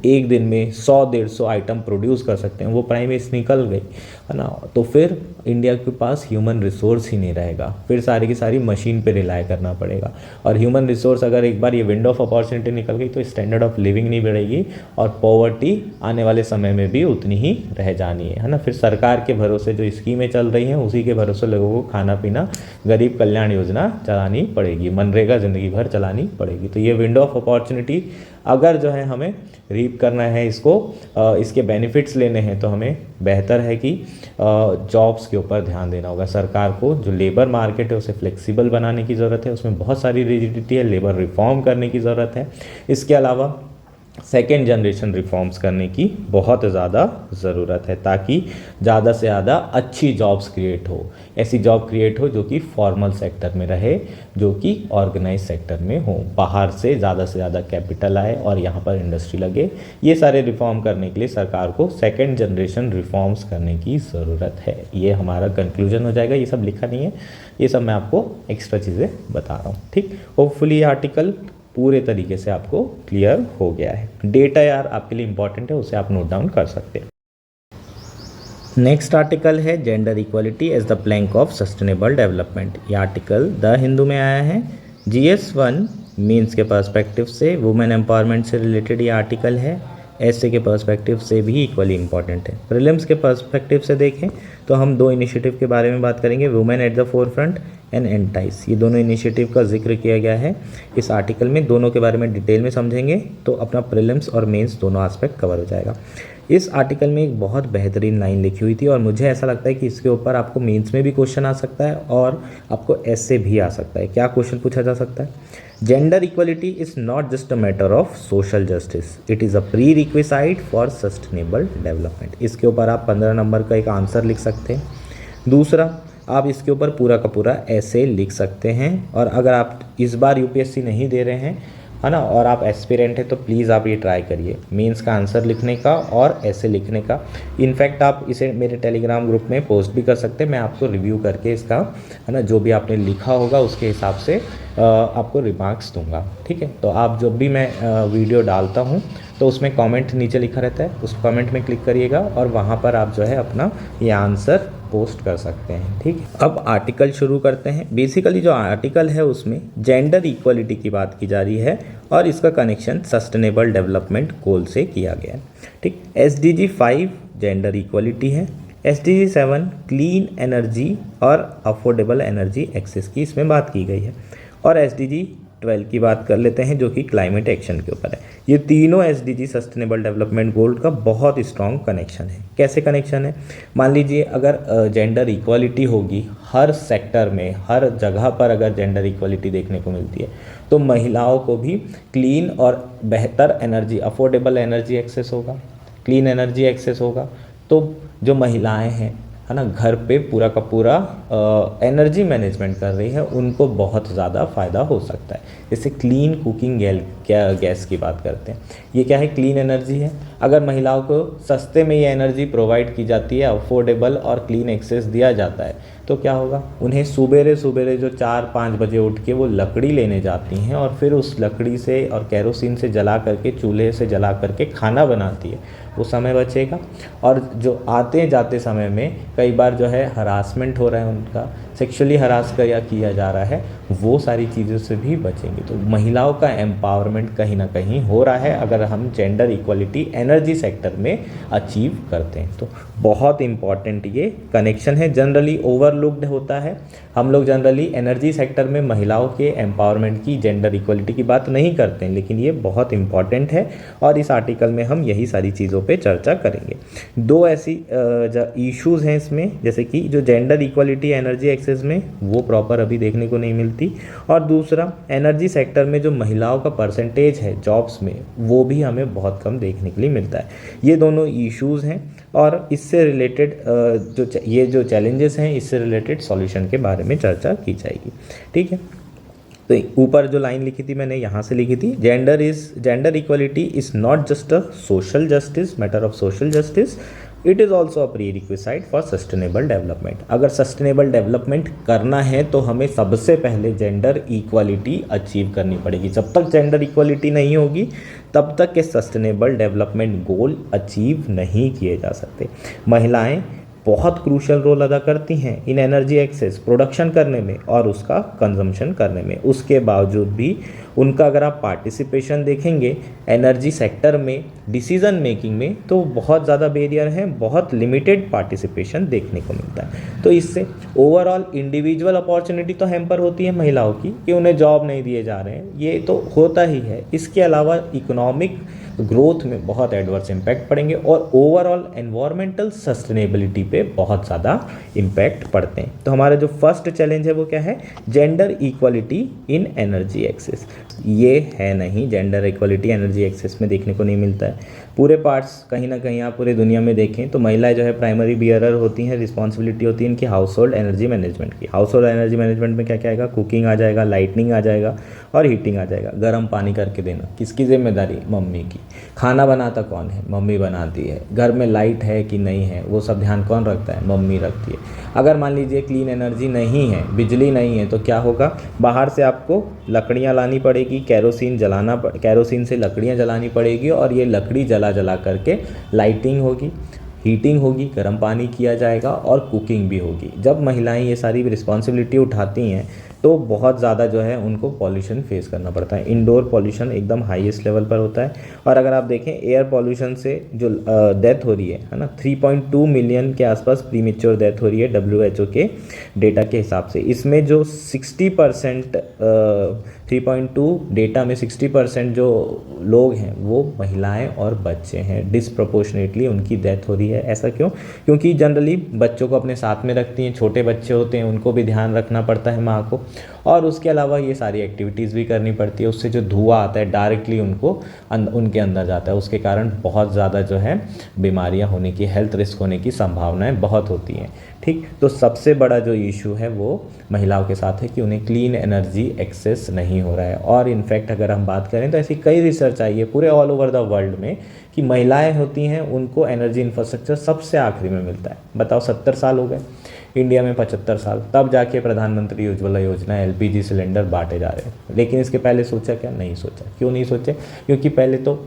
एक दिन में 100-150 आइटम प्रोड्यूस कर सकते हैं, वो प्राइम एज निकल गई है ना, तो फिर इंडिया के पास ह्यूमन रिसोर्स ही नहीं रहेगा, फिर सारी की सारी मशीन पे रिलाई करना पड़ेगा। और ह्यूमन रिसोर्स अगर एक बार ये विंडो ऑफ अपॉर्चुनिटी निकल गई तो स्टैंडर्ड ऑफ लिविंग नहीं बढ़ेगी, और पॉवर्टी आने वाले समय में भी उतनी ही रह जानी है ना। फिर सरकार के भरोसे जो स्कीमें चल रही हैं उसी के भरोसे लोगों को खाना पीना, गरीब कल्याण योजना चलानी पड़ेगी, मनरेगा ज़िंदगी भर चलानी पड़ेगी। तो ये विंडो ऑफ अपॉर्चुनिटी अगर जो है हमें रीप करना है, इसको इसके बेनिफिट्स लेने हैं, तो हमें बेहतर है कि जॉब्स के ऊपर ध्यान देना होगा। सरकार को जो लेबर मार्केट है उसे फ्लेक्सिबल बनाने की ज़रूरत है, उसमें बहुत सारी रिजिडिटी है, लेबर रिफॉर्म करने की ज़रूरत है। इसके अलावा सेकेंड जनरेशन रिफॉर्म्स करने की बहुत ज़्यादा ज़रूरत है, ताकि ज़्यादा से ज़्यादा अच्छी जॉब्स क्रिएट हो, ऐसी जॉब क्रिएट हो जो कि फॉर्मल सेक्टर में रहे, जो कि ऑर्गेनाइज सेक्टर में हो, बाहर से ज़्यादा कैपिटल आए और यहाँ पर इंडस्ट्री लगे। ये सारे रिफॉर्म करने के लिए सरकार को सेकेंड जनरेशन रिफॉर्म्स करने की ज़रूरत है। ये हमारा कंक्लूजन हो जाएगा। ये सब लिखा नहीं है, ये सब मैं आपको एक्स्ट्रा चीज़ें बता रहा हूँ। ठीक, होपफुली ये आर्टिकल पूरे तरीके से आपको क्लियर हो गया है। डेटा यार आपके लिए इंपॉर्टेंट है, उसे आप नोट डाउन कर सकते हैं। नेक्स्ट आर्टिकल है gender equality as the plank of sustainable development. ये आर्टिकल द हिंदू में आया है। GS1 मीन्स के पर्सपेक्टिव से, वुमेन एम्पावरमेंट से रिलेटेड ये आर्टिकल है। ऐसे के पर्सपेक्टिव से भी इक्वली इंपॉर्टेंट है। प्रीलिम्स के पर्सपेक्टिव से देखें तो हम 2 इनिशिएटिव के बारे में बात करेंगे, women at the forefront and entice. ये दोनों इनिशिएटिव का जिक्र किया गया है इस आर्टिकल में। दोनों के बारे में डिटेल में समझेंगे तो अपना प्रीलिम्स और मेंस दोनों एस्पेक्ट कवर हो जाएगा। इस आर्टिकल में एक बहुत बेहतरीन लाइन लिखी हुई थी और मुझे ऐसा लगता है कि इसके ऊपर आपको मेंस में भी क्वेश्चन आ सकता है और आपको ऐसे भी आ सकता है। क्या क्वेश्चन पूछा जा सकता है? Gender equality is not just a matter of social justice, it is a pre requisite for sustainable development. इसके ऊपर आप 15 नंबर का एक आंसर लिख सकते हैं। दूसरा, आप इसके ऊपर पूरा का पूरा ऐसे लिख सकते हैं। और अगर आप इस बार यूपीएससी नहीं दे रहे हैं, है ना, और आप एस्पिरेंट हैं, तो प्लीज़ आप ये ट्राई करिए मेंस का आंसर लिखने का और ऐसे लिखने का। इनफैक्ट आप इसे मेरे टेलीग्राम ग्रुप में पोस्ट भी कर सकते हैं, मैं आपको रिव्यू करके इसका, है ना, जो भी आपने लिखा होगा उसके हिसाब से आपको रिमार्क्स दूंगा। ठीक है, तो आप जब भी मैं वीडियो डालता हूँ तो उसमें कमेंट नीचे लिखा रहता है, उस कमेंट में क्लिक करिएगा और वहाँ पर आप जो है अपना ये आंसर पोस्ट कर सकते हैं। ठीक है, अब आर्टिकल शुरू करते हैं। बेसिकली जो आर्टिकल है उसमें जेंडर इक्वलिटी की बात की जा रही है और इसका कनेक्शन सस्टेनेबल डेवलपमेंट गोल से किया गया है। ठीक, SDG 5 जेंडर इक्वलिटी है, SDG 7 क्लीन एनर्जी और अफोर्डेबल एनर्जी एक्सेस की इसमें बात की गई है, और SDG 12 की बात कर लेते हैं जो कि क्लाइमेट एक्शन के ऊपर है। ये तीनों SDG सस्टेनेबल डेवलपमेंट गोल का बहुत स्ट्रॉन्ग कनेक्शन है। कैसे कनेक्शन है? मान लीजिए अगर जेंडर इक्वालिटी होगी हर सेक्टर में, हर जगह पर अगर जेंडर इक्वालिटी देखने को मिलती है तो महिलाओं को भी क्लीन और बेहतर एनर्जी, अफोर्डेबल एनर्जी एक्सेस होगा, क्लीन एनर्जी एक्सेस होगा। तो जो महिलाएं हैं, है ना, घर पे पूरा का पूरा एनर्जी मैनेजमेंट कर रही है, उनको बहुत ज़्यादा फ़ायदा हो सकता है। जैसे क्लीन कुकिंग गैस की बात करते हैं, ये क्या है? क्लीन एनर्जी है। अगर महिलाओं को सस्ते में ये एनर्जी प्रोवाइड की जाती है, अफोर्डेबल और क्लीन एक्सेस दिया जाता है, तो क्या होगा? उन्हें सुबेरे सुबेरे जो 4-5 बजे उठ के वो लकड़ी लेने जाती हैं और फिर उस लकड़ी से और केरोसिन से जला करके, चूल्हे से जला करके खाना बनाती है, वो समय बचेगा। और जो आते जाते समय में कई बार जो है हरासमेंट हो रहा है, उनका सेक्सुअली हरास किया जा रहा है, वो सारी चीज़ों से भी बचेंगे। तो महिलाओं का एम्पावरमेंट कहीं ना कहीं हो रहा है अगर हम जेंडर इक्वलिटी एनर्जी सेक्टर में अचीव करते हैं। तो बहुत इंपॉर्टेंट ये कनेक्शन है, जनरली ओवरलुक्ड होता है। हम लोग जनरली एनर्जी सेक्टर में महिलाओं के एम्पावरमेंट की, जेंडर इक्वलिटी की बात नहीं करते हैं, लेकिन ये बहुत इंपॉर्टेंट है और इस आर्टिकल में हम यही सारी चीज़ों पे चर्चा करेंगे। दो ऐसी इश्यूज़ हैं इसमें, जैसे कि जो जेंडर इक्वलिटी एनर्जी एक्सेस में वो प्रॉपर अभी देखने को नहीं मिलती, और दूसरा एनर्जी सेक्टर में जो महिलाओं का परसेंटेज है जॉब्स में, वो भी हमें बहुत कम देखने के लिए मिलता है। ये दोनों इश्यूज़ हैं और इससे रिलेटेड ये जो चैलेंजेस हैं, इससे रिलेटेड सॉल्यूशन के बारे में चर्चा की जाएगी। ठीक है, तो ऊपर जो लाइन लिखी थी मैंने यहाँ से लिखी थी, gender equality is not just a social justice, matter of social justice, it is also a pre requisite for sustainable development. अगर सस्टेनेबल डेवलपमेंट करना है तो हमें सबसे पहले जेंडर इक्वालिटी अचीव करनी पड़ेगी। जब तक जेंडर इक्वालिटी नहीं होगी तब तक के सस्टेनेबल डेवलपमेंट गोल अचीव नहीं किए जा सकते। महिलाएं बहुत क्रूशल रोल अदा करती हैं इन एनर्जी एक्सेस प्रोडक्शन करने में और उसका कंजम्पशन करने में। उसके बावजूद भी उनका अगर आप पार्टिसिपेशन देखेंगे एनर्जी सेक्टर में, डिसीजन मेकिंग में, तो बहुत ज़्यादा बैरियर हैं, बहुत लिमिटेड पार्टिसिपेशन देखने को मिलता है। तो इससे ओवरऑल इंडिविजुअल अपॉर्चुनिटी तो हैम्पर होती है महिलाओं की कि उन्हें जॉब नहीं दिए जा रहे हैं, ये तो होता ही है। इसके अलावा इकोनॉमिक ग्रोथ में बहुत एडवर्स इम्पैक्ट पड़ेंगे और ओवरऑल एनवायरमेंटल सस्टेनेबिलिटी पे बहुत ज़्यादा इम्पैक्ट पड़ते हैं। तो हमारा जो फर्स्ट चैलेंज है वो क्या है? Gender equality in energy access. ये है नहीं, जेंडर इक्वलिटी एनर्जी एक्सेस में देखने को नहीं मिलता है। पूरे पार्ट्स कहीं ना कहीं आप पूरे दुनिया में देखें तो महिलाएं जो है प्राइमरी बियरर होती हैं, रिस्पॉन्सिबिलिटी होती है इनकी हाउस होल्ड एनर्जी मैनेजमेंट की। हाउस होल्ड एनर्जी मैनेजमेंट में क्या क्या आएगा? कुकिंग आ जाएगा, लाइटनिंग आ जाएगा और हीटिंग आ जाएगा। गर्म पानी करके देना किसकी जिम्मेदारी? मम्मी की। खाना बनाता कौन है? मम्मी बनाती है। घर में लाइट है कि नहीं है वो सब ध्यान कौन रखता है? मम्मी रखती है। अगर मान लीजिए क्लीन एनर्जी नहीं है, बिजली नहीं है, तो क्या होगा? बाहर से आपको लकड़ियाँ लानी पड़ेगी, कैरोसिन से लकड़ियाँ जलानी पड़ेगी और ये लकड़ी जला करके लाइटिंग होगी, हीटिंग होगी, गर्म पानी किया जाएगा और कुकिंग भी होगी। जब महिलाएं ये सारी रिस्पॉन्सिबिलिटी उठाती हैं तो बहुत ज़्यादा जो है उनको पॉल्यूशन फेस करना पड़ता है। इंडोर पॉल्यूशन एकदम हाईएस्ट लेवल पर होता है। और अगर आप देखें एयर पॉल्यूशन से जो डेथ हो रही है ना, 3.2 मिलियन के आसपास प्रीमेच्योर डेथ हो रही है WHO के डेटा के हिसाब से। इसमें जो 60% 3.2 डेटा में 60% जो लोग हैं वो महिलाएं और बच्चे हैं। डिसप्रोपोर्शनेटली उनकी डेथ हो रही है। ऐसा क्यों? क्योंकि जनरली बच्चों को अपने साथ में रखती हैं, छोटे बच्चे होते हैं उनको भी ध्यान रखना पड़ता है माँ को, और उसके अलावा ये सारी एक्टिविटीज़ भी करनी पड़ती है। उससे जो धुआं आता है डायरेक्टली उनके अंदर जाता है, उसके कारण बहुत ज़्यादा जो है बीमारियां होने की, हेल्थ रिस्क होने की संभावनाएं बहुत होती हैं। ठीक, तो सबसे बड़ा जो इशू है वो महिलाओं के साथ है कि उन्हें क्लीन एनर्जी एक्सेस नहीं हो रहा है। और इनफैक्ट अगर हम बात करें तो ऐसी कई रिसर्च आई है पूरे ऑल ओवर द वर्ल्ड में कि महिलाएं होती हैं उनको एनर्जी इंफ्रास्ट्रक्चर सबसे आखिरी में मिलता है। बताओ, 70 साल हो गए, इंडिया में 75 साल, तब जाके प्रधानमंत्री उज्ज्वला योजना, एलपीजी सिलेंडर बांटे जा रहे हैं। लेकिन इसके पहले सोचा क्या? नहीं सोचा। क्यों नहीं सोचे? क्योंकि पहले तो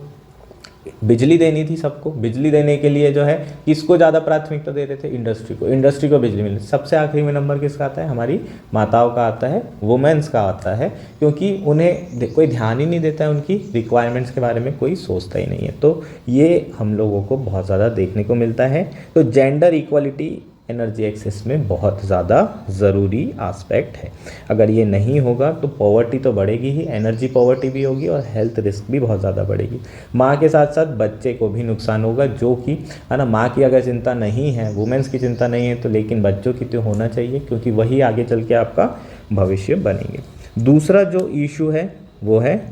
बिजली देनी थी सबको। बिजली देने के लिए जो है किसको ज़्यादा प्राथमिकता दे रहे थे? इंडस्ट्री को। इंडस्ट्री को बिजली मिली, सबसे आखिरी में नंबर किसका आता है? हमारी माताओं का आता है, वुमेन्स का आता है, क्योंकि उन्हें कोई ध्यान ही नहीं देता है, उनकी रिक्वायरमेंट्स के बारे में कोई सोचता ही नहीं है। तो ये हम लोगों को बहुत ज़्यादा देखने को मिलता है। तो जेंडर इक्वलिटी एनर्जी एक्सेस में बहुत ज़्यादा ज़रूरी एस्पेक्ट है। अगर ये नहीं होगा तो पॉवर्टी तो बढ़ेगी ही, एनर्जी पॉवर्टी भी होगी और हेल्थ रिस्क भी बहुत ज़्यादा बढ़ेगी। माँ के साथ साथ बच्चे को भी नुकसान होगा, जो कि है ना, माँ की अगर चिंता नहीं है, वुमेन्स की चिंता नहीं है, तो लेकिन बच्चों की तो होना चाहिए, क्योंकि वही आगे चल के आपका भविष्य बनेंगे। दूसरा जो इशू है वो है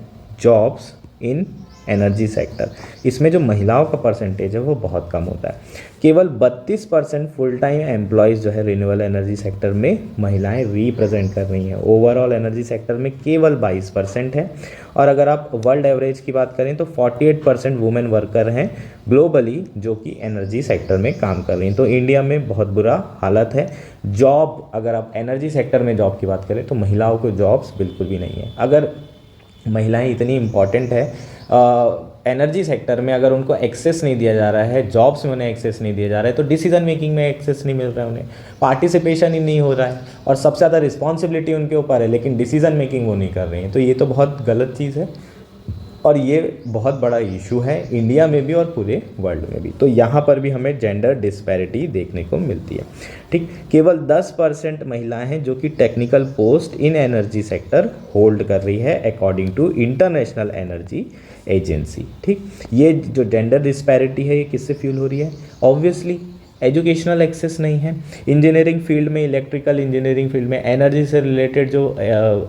जॉब्स इन एनर्जी सेक्टर। इसमें जो महिलाओं का परसेंटेज है वो बहुत कम होता है। केवल 32% फुल टाइम एम्प्लॉयज़ जो है रिन्यूएबल एनर्जी सेक्टर में महिलाएं रिप्रेजेंट कर रही हैं। ओवरऑल एनर्जी सेक्टर में केवल 22% है। और अगर आप वर्ल्ड एवरेज की बात करें तो 48% वुमेन वर्कर हैं ग्लोबली जो कि एनर्जी सेक्टर में काम कर रही हैं। तो इंडिया में बहुत बुरा हालत है। जॉब, अगर आप एनर्जी सेक्टर में जॉब की बात करें तो महिलाओं को जॉब्स बिल्कुल भी नहीं है। अगर महिलाएं इतनी इम्पॉर्टेंट है एनर्जी सेक्टर में, अगर उनको एक्सेस नहीं दिया जा रहा है, जॉब्स में उन्हें एक्सेस नहीं दिया जा रहा है, तो डिसीजन मेकिंग में एक्सेस नहीं मिल रहा है, उन्हें पार्टिसिपेशन ही नहीं हो रहा है, और सबसे ज़्यादा रिस्पॉन्सिबिलिटी उनके ऊपर है, लेकिन डिसीजन मेकिंग वो नहीं कर रही हैं। तो ये तो बहुत गलत चीज़ है और ये बहुत बड़ा इशू है इंडिया में भी और पूरे वर्ल्ड में भी। तो यहाँ पर भी हमें जेंडर डिस्पैरिटी देखने को मिलती है। ठीक, केवल 10% महिलाएं हैं जो कि technical post in energy sector hold कर रही है according to international energy agency. ठीक, ये जो जेंडर डिस्पैरिटी है ये किससे फ्यूल हो रही है? ऑब्वियसली एजुकेशनल एक्सेस नहीं है। इंजीनियरिंग फील्ड में, इलेक्ट्रिकल इंजीनियरिंग फील्ड में एनर्जी से रिलेटेड जो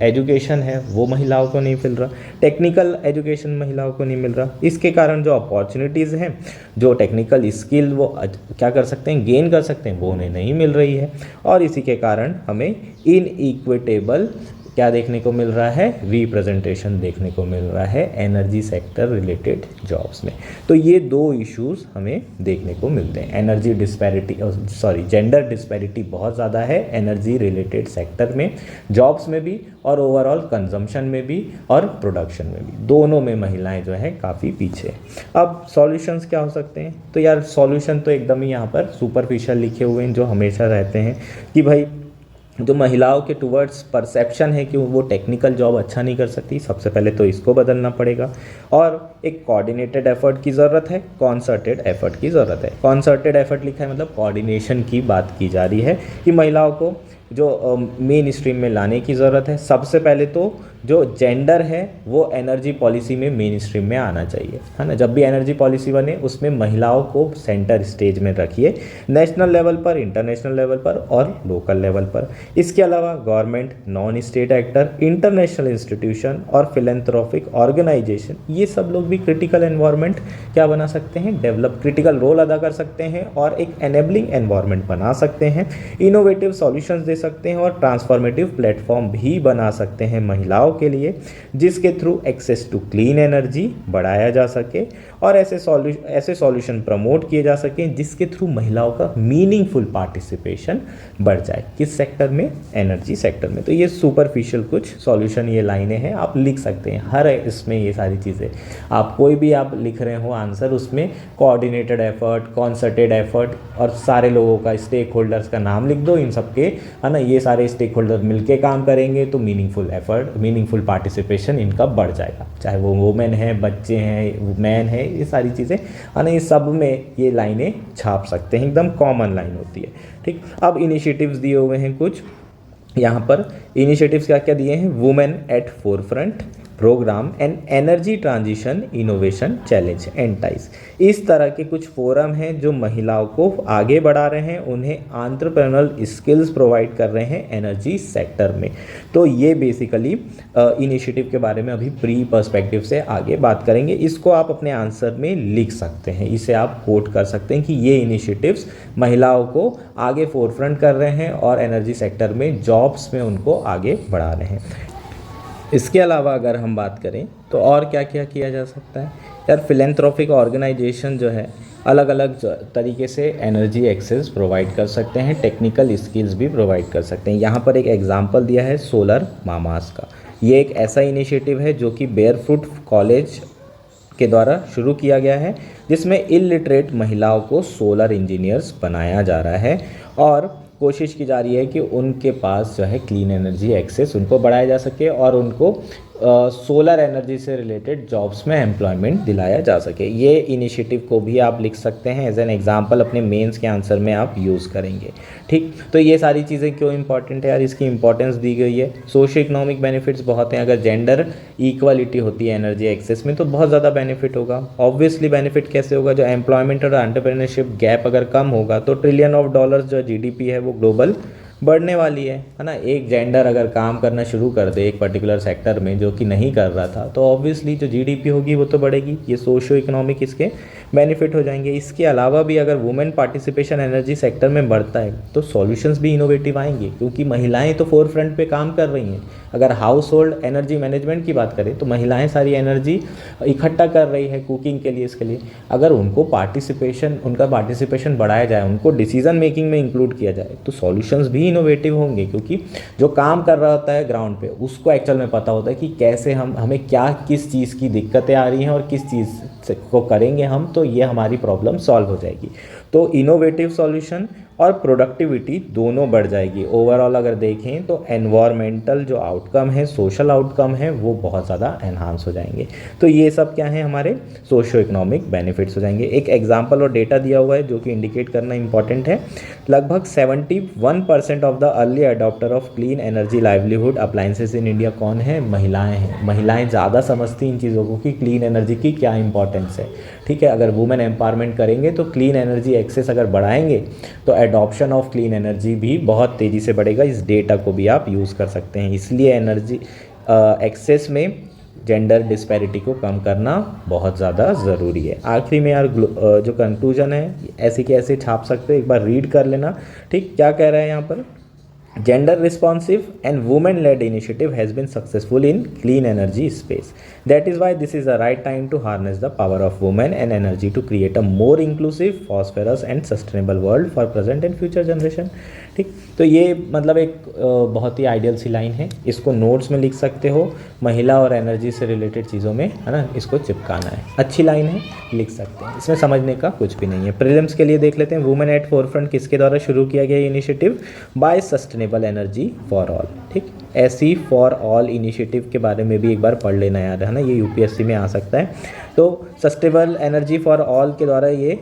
एजुकेशन है वो महिलाओं को नहीं मिल रहा, टेक्निकल एजुकेशन महिलाओं को नहीं मिल रहा। इसके कारण जो अपॉर्चुनिटीज़ हैं, जो टेक्निकल स्किल वो क्या कर सकते हैं, गेन कर सकते हैं, वो उन्हें नहीं मिल रही है। और इसी के कारण हमें इनइक्विटेबल क्या देखने को मिल रहा है? रिप्रेजेंटेशन देखने को मिल रहा है एनर्जी सेक्टर रिलेटेड जॉब्स में। तो ये दो इश्यूज हमें देखने को मिलते हैं। एनर्जी डिस्पैरिटी, जेंडर डिस्पैरिटी बहुत ज़्यादा है एनर्जी रिलेटेड सेक्टर में, जॉब्स में भी और ओवरऑल कंजम्पशन में भी और प्रोडक्शन में भी, दोनों में महिलाएं जो है काफ़ी पीछे। अब सॉल्यूशंस क्या हो सकते हैं? तो यार सॉल्यूशन तो एकदम ही यहाँ पर सुपरफिशियल लिखे हुए हैं, जो हमेशा रहते हैं कि भाई जो महिलाओं के टुवर्ड्स परसेप्शन है कि वो टेक्निकल जॉब अच्छा नहीं कर सकती, सबसे पहले तो इसको बदलना पड़ेगा। और एक कोऑर्डिनेटेड एफर्ट की ज़रूरत है, कॉन्सर्टेड एफर्ट की ज़रूरत है। कॉन्सर्टेड एफर्ट लिखा है मतलब कोऑर्डिनेशन की बात की जा रही है कि महिलाओं को जो मेन स्ट्रीम में लाने की ज़रूरत है। सबसे पहले तो जो जेंडर है वो एनर्जी पॉलिसी में मेन स्ट्रीम में आना चाहिए, है ना। जब भी एनर्जी पॉलिसी बने उसमें महिलाओं को सेंटर स्टेज में रखिए, नेशनल लेवल पर, इंटरनेशनल लेवल पर और लोकल लेवल पर। इसके अलावा government, non state actor, international institution और फिलेंथ्रोपिक ऑर्गेनाइजेशन, ये सब लोग भी क्रिटिकल एनवायरनमेंट क्या बना सकते हैं? डेवलप, क्रिटिकल रोल अदा कर सकते हैं और एक एनेबलिंग एनवायरनमेंट बना सकते हैं, इनोवेटिव सॉल्यूशंस दे सकते हैं और ट्रांसफॉर्मेटिव प्लेटफॉर्म भी बना सकते हैं महिलाओं के लिए, जिसके through access to clean energy बढ़ाया जा सके और ऐसे सॉल्यूशन प्रमोट किए जा सकें जिसके थ्रू महिलाओं का मीनिंगफुल पार्टिसिपेशन बढ़ जाए। किस सेक्टर में? एनर्जी सेक्टर में। तो ये सुपरफिशियल कुछ सॉल्यूशन, ये लाइनें हैं, आप लिख सकते हैं हर इसमें ये सारी चीज़ें। आप कोई भी आप लिख रहे हो आंसर, उसमें कोऑर्डिनेटेड एफर्ट, कॉन्सर्टेड एफर्ट और सारे लोगों का, स्टेक होल्डर्स का नाम लिख दो इन सबके, है ना। ये सारे स्टेक होल्डर मिलके काम करेंगे तो मीनिंगफुल एफर्ट, मीनिंगफुल पार्टिसिपेशन इनका बढ़ जाएगा, चाहे वो वुमेन है, बच्चे हैं, मैन है, ये सारी चीज़ें, है ना। ये सब में ये लाइनें छाप सकते हैं, एकदम कॉमन लाइन होती है। ठीक, अब इनिशिएटिव्स दिए हुए हैं कुछ यहाँ पर इनिशिएटिव्स क्या क्या दिए हैं, women at forefront program and energy transition innovation challenge एंटाइज। इस तरह के कुछ फोरम हैं जो महिलाओं को आगे बढ़ा रहे हैं, उन्हें एंटरप्रेन्योरल स्किल्स प्रोवाइड कर रहे हैं एनर्जी सेक्टर में। तो ये बेसिकली इनिशिएटिव के बारे में अभी प्री पर्सपेक्टिव से आगे बात करेंगे। इसको आप अपने आंसर में लिख सकते हैं, इसे आप कोट कर सकते हैं कि ये इनिशिएटिव्स महिलाओं को आगे फोरफ्रंट कर रहे हैं और एनर्जी सेक्टर में जॉब्स में उनको आगे बढ़ा रहे हैं। इसके अलावा अगर हम बात करें तो और क्या क्या किया जा सकता है यार, फिलेंथ्रोपिक ऑर्गेनाइजेशन जो है अलग अलग तरीके से एनर्जी एक्सेस प्रोवाइड कर सकते हैं, टेक्निकल स्किल्स भी प्रोवाइड कर सकते हैं। यहाँ पर एक एग्जांपल दिया है सोलर मामास का। ये एक ऐसा इनिशिएटिव है जो कि बेयरफुट कॉलेज के द्वारा शुरू किया गया है, जिसमें इलिटरेट महिलाओं को सोलर इंजीनियर्स बनाया जा रहा है और कोशिश की जा रही है कि उनके पास जो है क्लीन एनर्जी एक्सेस उनको बढ़ाया जा सके और उनको सोलर एनर्जी से रिलेटेड जॉब्स में एम्प्लॉयमेंट दिलाया जा सके। ये इनिशिएटिव को भी आप लिख सकते हैं एज एन एग्जांपल, अपने मेंस के आंसर में आप यूज़ करेंगे। ठीक, तो ये सारी चीज़ें क्यों इंपॉर्टेंट है यार, इसकी इंपॉर्टेंस दी गई है। सोशियो इकोनॉमिक बेनिफिट्स बहुत हैं, अगर जेंडर इक्वालिटी होती है एनर्जी एक्सेस में तो बहुत ज़्यादा बेनिफिट होगा। ऑब्वियसली बेनिफिट कैसे होगा, जो एम्प्लॉयमेंट और एंटरप्रेन्योरशिप गैप अगर कम होगा तो ट्रिलियन ऑफ डॉलर्स जो जीडीपी है वो ग्लोबल बढ़ने वाली है ना। एक जेंडर अगर काम करना शुरू कर दे एक पर्टिकुलर सेक्टर में जो कि नहीं कर रहा था, तो ऑब्वियसली जो जीडीपी होगी वो तो बढ़ेगी। ये सोशियो इकोनॉमिक इसके बेनिफिट हो जाएंगे। इसके अलावा भी अगर वुमेन पार्टिसिपेशन एनर्जी सेक्टर में बढ़ता है तो सॉल्यूशंस भी इनोवेटिव आएंगे, क्योंकि महिलाएं तो फोर फ्रंट पे काम कर रही हैं। अगर हाउस होल्ड एनर्जी मैनेजमेंट की बात करें तो महिलाएं सारी एनर्जी इकट्ठा कर रही है कुकिंग के लिए, इसके लिए अगर उनका पार्टिसिपेशन बढ़ाया जाए, उनको डिसीजन मेकिंग में इंक्लूड किया जाए तो सॉल्यूशंस भी इनोवेटिव होंगे, क्योंकि जो काम कर रहा होता है ग्राउंड पे उसको एक्चुअल में पता होता है कि कैसे हमें क्या किस चीज़ की दिक्कतें आ रही हैं और किस चीज़ को करेंगे हम तो ये हमारी प्रॉब्लम सॉल्व हो जाएगी। तो इनोवेटिव सॉल्यूशन और प्रोडक्टिविटी दोनों बढ़ जाएगी। ओवरऑल अगर देखें तो एनवायरमेंटल जो आउटकम है, सोशल आउटकम है, वो बहुत ज़्यादा एनहांस हो जाएंगे। तो ये सब क्या है, हमारे सोशो इकोनॉमिक बेनिफिट्स हो जाएंगे। एक एग्जांपल और डेटा दिया हुआ है जो कि इंडिकेट करना इंपॉर्टेंट है। लगभग 71% of the early adopter of clean energy livelihood appliances in India कौन है, महिलाएं हैं। महिलाएं ज़्यादा समझती इन चीज़ों को कि क्लीन एनर्जी की क्या इंपॉर्टेंस है। ठीक है, अगर वुमेन एम्पावरमेंट करेंगे तो क्लीन एनर्जी एक्सेस अगर बढ़ाएंगे तो एडॉप्शन ऑफ क्लीन एनर्जी भी बहुत तेज़ी से बढ़ेगा। इस डेटा को भी आप यूज़ कर सकते हैं। इसलिए एनर्जी एक्सेस में जेंडर डिस्पैरिटी को कम करना बहुत ज़्यादा ज़रूरी है। आखिरी में यार जो कंक्लूजन है ऐसे के ऐसे छाप सकते हो, एक बार रीड कर लेना। ठीक, क्या कह रहा है यहाँ पर, gender responsive and women led initiative has been successful in clean energy space. That is why this is the right time to harness the power of women and energy to create a more inclusive, prosperous and sustainable world for present and future generation. ठीक, तो ये मतलब एक बहुत ही ideal सी line है, इसको notes में लिख सकते हो। महिला और एनर्जी से रिलेटेड चीज़ों में है ना, इसको चिपकाना है। अच्छी लाइन है, लिख सकते हैं, इसमें समझने का कुछ भी नहीं है। प्रीलिम्स के लिए देख लेते हैं, वुमेन एट फोरफ्रंट किसके द्वारा शुरू किया गया initiative, by sustainable energy for all. ठीक, ऐसी फॉर ऑल इनिशिएटिव के बारे में भी एक बार पढ़ लेना यार, है ना, ये यूपीएससी में आ सकता है। तो सस्टेनेबल एनर्जी फॉर ऑल के द्वारा ये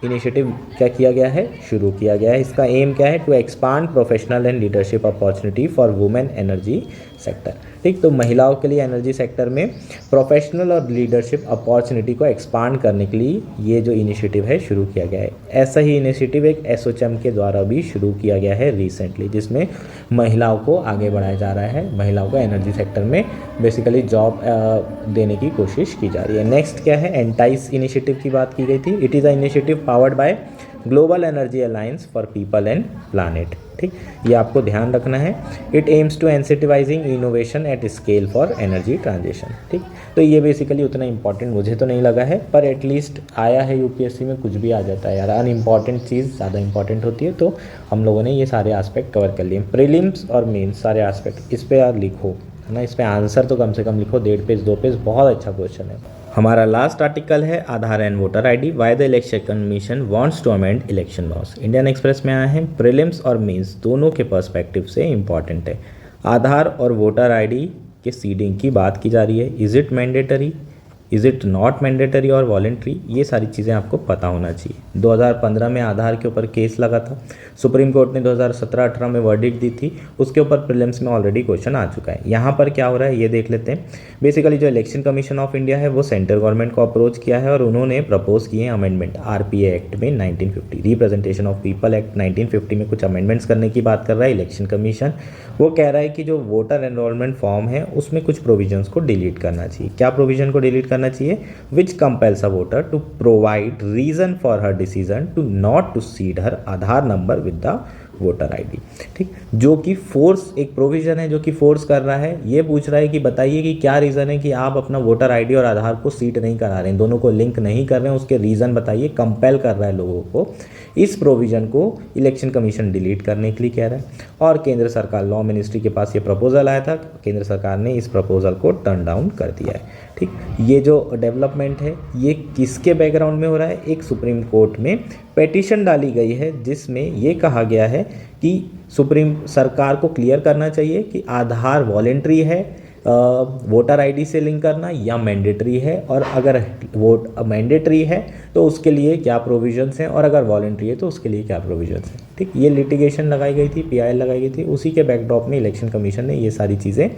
इनिशिएटिव क्या किया गया है, शुरू किया गया है। इसका एम क्या है, to expand professional and leadership opportunity for women energy sector. ठीक, तो महिलाओं के लिए एनर्जी सेक्टर में प्रोफेशनल और लीडरशिप अपॉर्चुनिटी को एक्सपांड करने के लिए ये जो इनिशिएटिव है शुरू किया गया है। ऐसा ही इनिशिएटिव एक एसोचैम के द्वारा भी शुरू किया गया है रिसेंटली, जिसमें महिलाओं को आगे बढ़ाया जा रहा है, महिलाओं को एनर्जी सेक्टर में बेसिकली जॉब देने की कोशिश की जा रही है। नेक्स्ट क्या है, एंटाइस इनिशिएटिव की बात की गई थी। It is a initiative powered by global energy alliance for people and planet. ठीक, ये आपको ध्यान रखना है। It aims to incentivising innovation at scale for energy transition. ठीक, तो ये बेसिकली उतना इंपॉर्टेंट मुझे तो नहीं लगा है, पर एटलीस्ट आया है यूपीएससी में, कुछ भी आ जाता है यार, अनइम्पॉर्टेंट चीज़ ज़्यादा इंपॉर्टेंट होती है। तो हम लोगों ने ये सारे एस्पेक्ट कवर कर लिए, प्रीलिम्स और मेंस सारे एस्पेक्ट। इस पर यार लिखो, है ना, इस पर आंसर तो कम से कम लिखो, 1.5 पेज 2 पेज, बहुत अच्छा क्वेश्चन है। हमारा लास्ट आर्टिकल है Aadhaar and voter ID, why the election commission wants to amend election laws. Indian Express में आया है, प्रीलिम्स और मेंस दोनों के पर्सपेक्टिव से इंपॉर्टेंट है। आधार और वोटर आईडी के सीडिंग की बात की जा रही है। Is it mandatory, is it not mandatory और वॉलेंट्री, ये सारी चीज़ें आपको पता होना चाहिए। 2015 में आधार के ऊपर केस लगा था, सुप्रीम कोर्ट ने 2017-18 में वर्डिक्ट दी थी, उसके ऊपर प्रीलिम्स में ऑलरेडी क्वेश्चन आ चुका है। यहाँ पर क्या हो रहा है ये देख लेते हैं। बेसिकली जो इलेक्शन कमीशन ऑफ इंडिया है वो सेंट्रल गवर्नमेंट को अप्रोच किया है और उन्होंने प्रपोज किए अमेंडमेंट आरपीए एक्ट में 1950, रिप्रेजेंटेशन ऑफ पीपल एक्ट 1950 में कुछ अमेंडमेंट्स करने की बात कर रहा है इलेक्शन कमीशन। वो कह रहा है कि जो वोटर एनरोलमेंट फॉर्म है उसमें कुछ प्रोविजंस को डिलीट करना चाहिए। क्या प्रोविजन को डिलीट करना चाहिए? Which compels a voter to provide reason for her decision to not to seed her Aadhaar number with the voter ID. ठीक, जो कि फोर्स, एक प्रोविजन है जो कि फोर्स कर रहा है। ये पूछ रहा है कि बताइए कि क्या रीज़न है कि आप अपना वोटर आईडी और आधार को सीट नहीं करा रहे हैं, दोनों को लिंक नहीं कर रहे हैं, उसके रीज़न बताइए। कंपेल कर रहा है लोगों को, इस प्रोविज़न को इलेक्शन कमीशन डिलीट करने के लिए कह रहा है। और केंद्र सरकार, लॉ मिनिस्ट्री के पास ये प्रपोजल आया था, केंद्र सरकार ने इस प्रपोजल को टर्न डाउन कर दिया है। ठीक, ये जो डेवलपमेंट है ये किसके बैकग्राउंड में हो रहा है? एक सुप्रीम कोर्ट में पेटिशन डाली गई है जिसमें ये कहा गया है कि सुप्रीम सरकार को क्लियर करना चाहिए कि आधार वॉलेंट्री है वोटर आईडी से लिंक करना या मैंडेटरी है, और अगर वोट मैंडेटरी है तो उसके लिए क्या प्रोविजंस हैं, और अगर वॉलेंट्री है तो उसके लिए क्या प्रोविजंस हैं। ठीक, ये लिटिगेशन लगाई गई थी, पीआईएल लगाई गई थी, उसी के बैकड्रॉप में इलेक्शन कमीशन ने ये सारी चीज़ें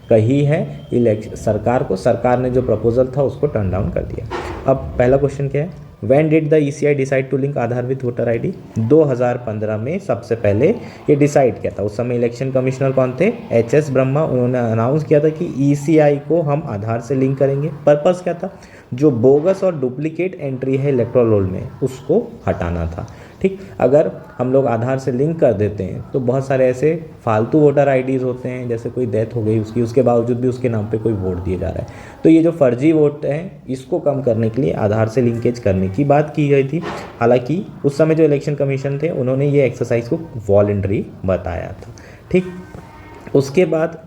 कही है सरकार को। सरकार ने जो प्रपोजल था उसको टर्न डाउन कर दिया। अब पहला क्वेश्चन क्या है? When did the ECI decide to link Aadhaar with voter ID? 2015 में सबसे पहले ये डिसाइड किया था। उस समय इलेक्शन कमिश्नर कौन थे? HS ब्रह्मा। उन्होंने अनाउंस किया था कि ECI को हम आधार से लिंक करेंगे। पर्पस क्या था? जो बोगस और डुप्लीकेट एंट्री है इलेक्टोरल रोल में उसको हटाना था। ठीक, अगर हम लोग आधार से लिंक कर देते हैं तो बहुत सारे ऐसे फालतू वोटर आईडीज़ होते हैं, जैसे कोई डेथ हो गई उसकी, उसके बावजूद भी उसके नाम पे कोई वोट दिया जा रहा है। तो ये जो फर्जी वोट हैं इसको कम करने के लिए आधार से लिंकेज करने की बात की गई थी। हालांकि उस समय जो इलेक्शन कमीशन थे उन्होंने ये एक्सरसाइज को वॉलंटरी बताया था। ठीक, उसके बाद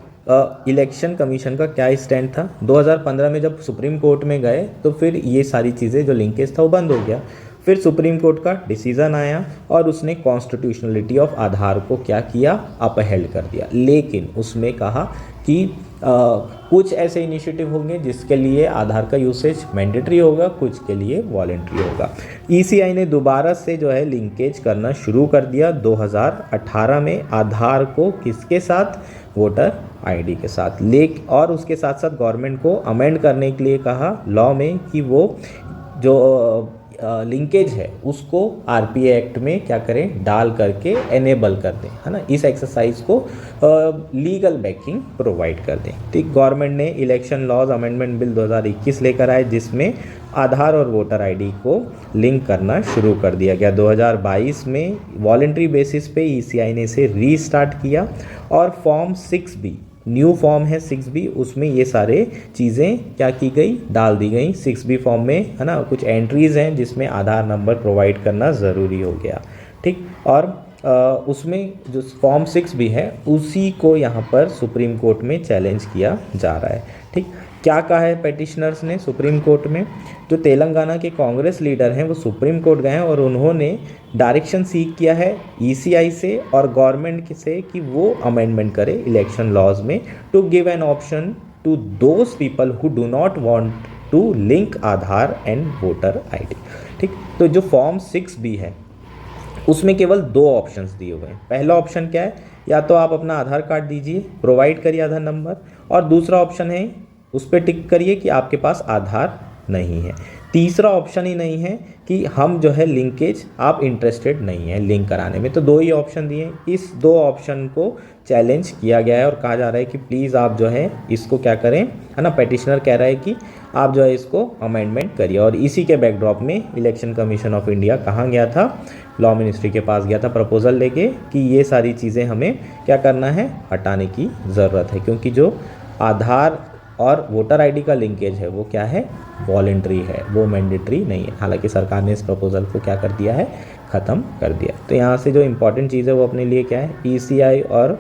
इलेक्शन कमीशन का क्या स्टैंड था? 2015 में जब सुप्रीम कोर्ट में गए तो फिर ये सारी चीज़ें जो लिंकेज था वो बंद हो गया। फिर सुप्रीम कोर्ट का डिसीज़न आया और उसने कॉन्स्टिट्यूशनलिटी ऑफ आधार को क्या किया? अपहेल्ड कर दिया। लेकिन उसमें कहा कि कुछ ऐसे इनिशिएटिव होंगे जिसके लिए आधार का यूसेज मैंडेटरी होगा, कुछ के लिए वॉलेंट्री होगा। ECI ने दोबारा से जो है लिंकेज करना शुरू कर दिया 2018 में आधार को, किसके साथ? वोटर आईडी के साथ। और उसके साथ साथ गवर्नमेंट को अमेंड करने के लिए कहा लॉ में कि वो जो लिंकेज है उसको आरपीए एक्ट में क्या करें? डाल करके एनेबल कर दें, है ना, इस एक्सरसाइज को लीगल बैकिंग प्रोवाइड कर दें। ठीक, गवर्नमेंट ने इलेक्शन लॉज अमेंडमेंट बिल 2021 लेकर आए जिसमें आधार और वोटर आईडी को लिंक करना शुरू कर दिया गया। 2022 में वॉलेंट्री बेसिस पे ECI ने इसे रीस्टार्ट किया और फॉर्म 6B, न्यू फॉर्म है 6B, उसमें ये सारे चीज़ें क्या की गई? डाल दी गई। 6B फॉर्म में, है ना, कुछ एंट्रीज़ हैं जिसमें आधार नंबर प्रोवाइड करना ज़रूरी हो गया। ठीक, और उसमें जो फॉर्म 6B है उसी को यहाँ पर सुप्रीम कोर्ट में चैलेंज किया जा रहा है। ठीक, क्या कहा है पेटिशनर्स ने सुप्रीम कोर्ट में? जो तेलंगाना के कांग्रेस लीडर हैं वो सुप्रीम कोर्ट गए हैं और उन्होंने डायरेक्शन सीख किया है ECI से और गवर्नमेंट से कि वो अमेंडमेंट करे इलेक्शन लॉज में to give an option to those people who do not want to link Aadhaar and voter ID. ठीक, तो जो फॉर्म 6B है उसमें केवल 2 ऑप्शंस दिए हुए हैं। पहला ऑप्शन क्या है? या तो आप अपना आधार कार्ड दीजिए, प्रोवाइड करिए आधार नंबर, और दूसरा ऑप्शन है उस पर टिक करिए कि आपके पास आधार नहीं है। तीसरा ऑप्शन ही नहीं है कि हम जो है लिंकेज, आप इंटरेस्टेड नहीं है लिंक कराने में। तो 2 ही ऑप्शन दिए, इस 2 ऑप्शन को चैलेंज किया गया है और कहा जा रहा है कि प्लीज़ आप जो है इसको क्या करें, है ना, पेटिशनर कह रहा है कि आप जो है इसको अमेंडमेंट करिए। और इसी के बैकड्रॉप में इलेक्शन कमीशन ऑफ इंडिया कहाँ गया था? लॉ मिनिस्ट्री के पास गया था प्रपोजल लेके कि ये सारी चीज़ें हमें क्या करना है? हटाने की ज़रूरत है, क्योंकि जो आधार और वोटर आईडी का लिंकेज है वो क्या है? वॉलेंट्री है, वो मैंडेटरी नहीं है। हालांकि सरकार ने इस प्रपोजल को क्या कर दिया है? ख़त्म कर दिया। तो यहाँ से जो इम्पोर्टेंट चीज़ है वो अपने लिए क्या है? ECI और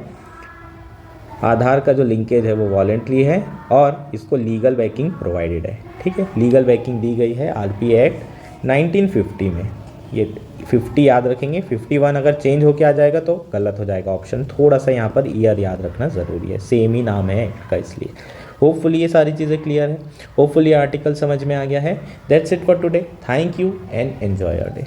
आधार का जो लिंकेज है वो वॉलेंट्री है और इसको लीगल बैकिंग प्रोवाइडेड है। ठीक है, लीगल बैकिंग दी गई है आरपीए एक्ट 1950 में। ये 50 याद रखेंगे, 51 अगर चेंज होके आ जाएगा तो गलत हो जाएगा ऑप्शन। थोड़ा सा यहाँ पर ईयर याद रखना ज़रूरी है, सेम ही नाम है एक्ट का इसलिए। होपफुली ये सारी चीज़ें क्लियर है, होपफुली आर्टिकल समझ में आ गया है। That's it for today, thank you and enjoy your day.